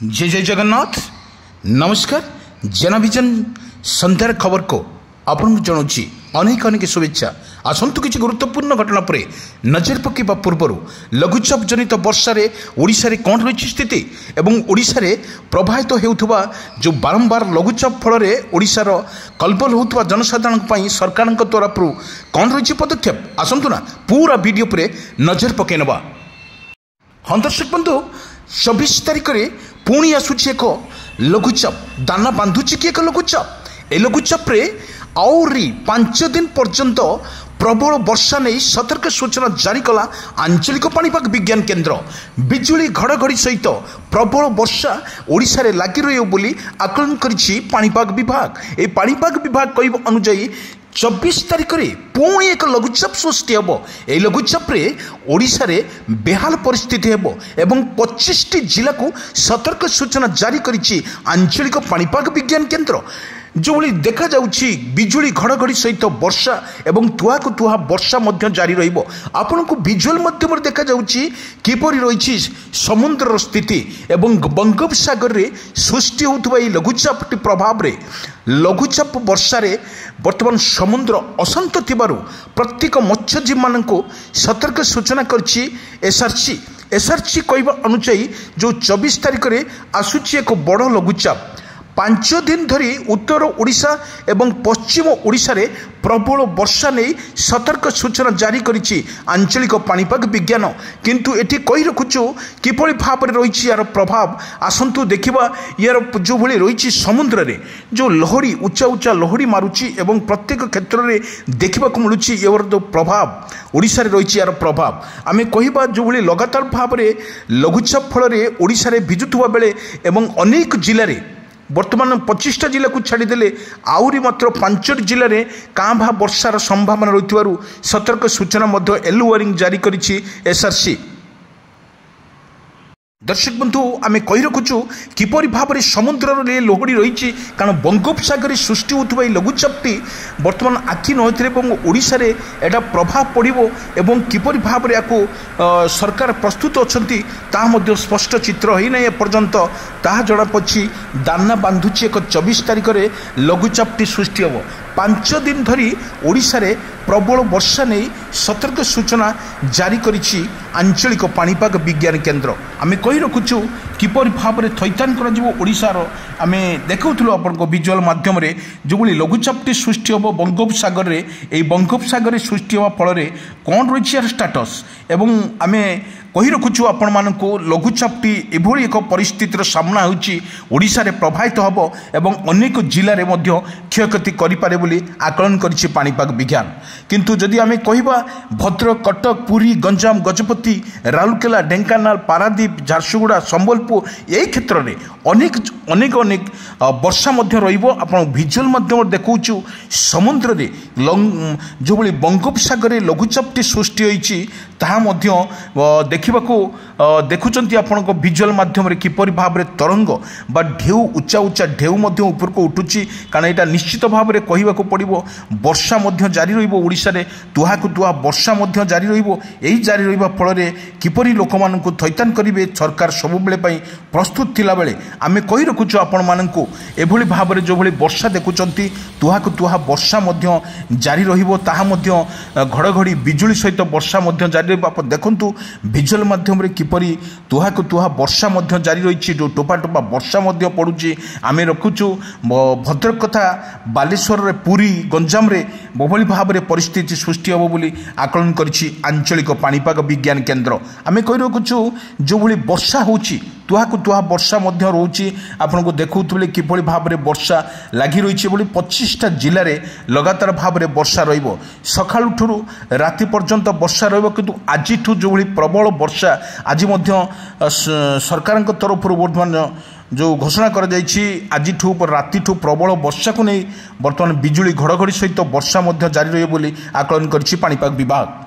जय जय जगन्नाथ नमस्कार जनभिजन संध्यार खबर को आपन जनाऊँगी अनेक अनेक शुभेच्छा। आसतु किसी गुरुत्वपूर्ण घटना पर नजर पकड़ा पूर्व लघुचाप जनित वर्षा ओडिशा रे कौन रही स्थिति एवं ओडिशा रे प्रभावित होउथुबा जो बारंबार लघुचाप फल ओडिशार कलबल होउथुबा जनसाधारण सरकार तरफ कौन रही पदक्षेप आसतु ना पूरा वीडियो पर नजर पकई नवा। हाँ दर्शक बंधु 24 तारिख में पुणी आसूची एक लघुचाप दाना बांधुची कि एक लघुचाप ए लघुचाप आहरी 5 दिन पर्यंत प्रबल वर्षा नहीं सतर्क सूचना जारी कला आंचलिक पाणीपाग विज्ञान केन्द्र। बिजुली घड़घड़ी सहित प्रबल वर्षा ओडिशा रे लागी रहियो बोली आकलन करिछि पाणीपाग विभाग। ए पाणीपाग विभाग कहब अनुसार 24 तारिख में पुणी एक लघुचाप सृष्टि हम। यह लघुचाप ओडिशा रे बेहाल परिस्थिति हेबो एवं 25टी जिला को सतर्क सूचना जारी करिछि आंचलिक पाणीपाग विज्ञान केन्द्र। जो देखा जाउछि बिजुली घड़घड़ी सहित वर्षा एवं तुहा को तुहा वर्षा मध्य जारी रहिबो। आपन को विजुअल माध्यम देखा जाउछि किपरि रहिछि समुद्र स्थिति एवं बंगोपसागर रे सृष्टि होउथबा ई लघुचाप प्रभाव रे लघुचाप वर्षा रे वर्तमान समुद्र अशांत थिबारु प्रत्येक मत्स्यजीवी माननको सतर्क सूचना करछि एसआरसी कहबा अनुसार जो 24 तारिख में आसुछि एक बड़ लघुचाप 5 दिन धरी उत्तर ओडिशा एवं पश्चिम ओडिशा रे प्रबल वर्षा नहीं सतर्क सूचना जारी करिछि आंचलिक पाणीपाग विज्ञान। किंतु एटी कही रखुछु किपरि भाव में रही यार प्रभाव आसंतु देखिबा। यार जो भली रही समुद्र रे जो लहरी उच्चा उच्चा लहरी मारुछि एवं प्रत्येक क्षेत्र में देखा मिलूँ यार जो प्रभाव ओडिशा रे रही यार प्रभाव आमे कहिबा जो भली लगातार भाव में लघुचाप फल ओडिशा रे भिजुथुबा बेले एवं अनेक जिले में वर्तमान 25टा जिला को छाड़देले आउरी मात्र 5 जिले में काँ भा वर्षार संभावना रही सतर्क सूचना येलो वार्निंग जारी करिछि एसआरसी। दर्शक बंधु आमे कही रखुचु किपरि भाव में समुद्र रे लहड़ी रही कारण बंगोपसागर सृष्टि होता लघुचापटी वर्तमान आखि नई ओडिशा रे एटा प्रभाव पड़ो एवं किपरि भाव में याकू सरकार प्रस्तुत अच्छी ताहा स्पष्ट चित्र होना एपर्यंत ताहा जनापड़ी दाना बांधुची एक 24 तारिख में लघुचापटी सृष्टि हम। 5 दिन धरी ओडिशा रे प्रबल वर्षा नहीं सतर्क सूचना जारी करिछि आंचलिक पाणीपाग विज्ञान केन्द्र। आमे कही रखुचु किपरि भाव में थैथान कर ओडिशार आमे देखौथुलु आपनको विजुअल माध्यम रे जो भली लघुचापटी सृष्टि हम बंगोपसागर रे एई बंगोपसागर सृष्टि होवा फल कौन रही यार स्टाटस एवं आमे कही रखुचु आपण मानकु लघुचापटी एभली एक परिस्थितिर सामना होउछि ओडिशा रे प्रभावित हबो एवं अनेक जिले में मध्य क्षयक्षति करिपारे बोली आकलन करिछि पाणीपाग विज्ञान। किंतु जदि आमे कहिबा भद्रक कटक पुरी गंजाम गजपति राउरकेला ढेंकानाल पारादीप झारसुगुड़ा संबलपुर यही क्षेत्र में अनेक अनेक अनेक वर्षा मध्य रहिबो। आपण विजुअल माध्यम देखौछु समुद्र रे जो भली बंगोपसागर रे लघुचापटी सृष्टि होइछि ताहा मध्य देखुंत आपण विजुअल माध्यम किपरि भाव में तरंग बा ढेउ उच्चा उच्चा ढेउ ऊपर को उठुची कारण यहाँ निश्चित भाव में कहवाक पड़ो वर्षा जारी रोडिशा रे तुहा को तुहा वर्षा जारी रही जारी रहा फल किपरि लोक मानू थैथान करेंगे सरकार सब बेले प्रस्तुत थिला बेले आमे कही रखुचु आपण मानू एभली भाव में जो भली वर्षा देखुंत तुहा को तुहा वर्षा जारी रहा घड़घड़ी बिजुली सहित वर्षा जारी रहा देखु विजुअल माध्यम किपरि तुहा को तुहा वर्षा जारी रही जो टोपा टोपा वर्षा पड़ुची आमे रखुचु भद्रक कथा बालेश्वर रे पुरी गंजाम रे बभली भाव में परिस्थिति सृष्टि हम बोली आकलन करिछि आंचलिक पाणीपाग विज्ञान केन्द्र। आमे कहि रखुचु जो भली वर्षा होउची तुहा को तुहा वर्षा रोची आपन को देखुले किपरि भाव में वर्षा लगी रही बोली 25टा जिले में लगातार भाव में वर्षा रहिबो सकाळु ठुरु राति पर्यंत वर्षा रहिबो। किंतु आज जो भली प्रबल वर्षा आज सरकार तरफ वर्तमान जो घोषणा कर आज राति प्रबल वर्षा को नहीं वर्तमान बिजुली घड़घड़ी सहित वर्षा जारी रही बोली आकलन करिछि पाणीपाग विभाग।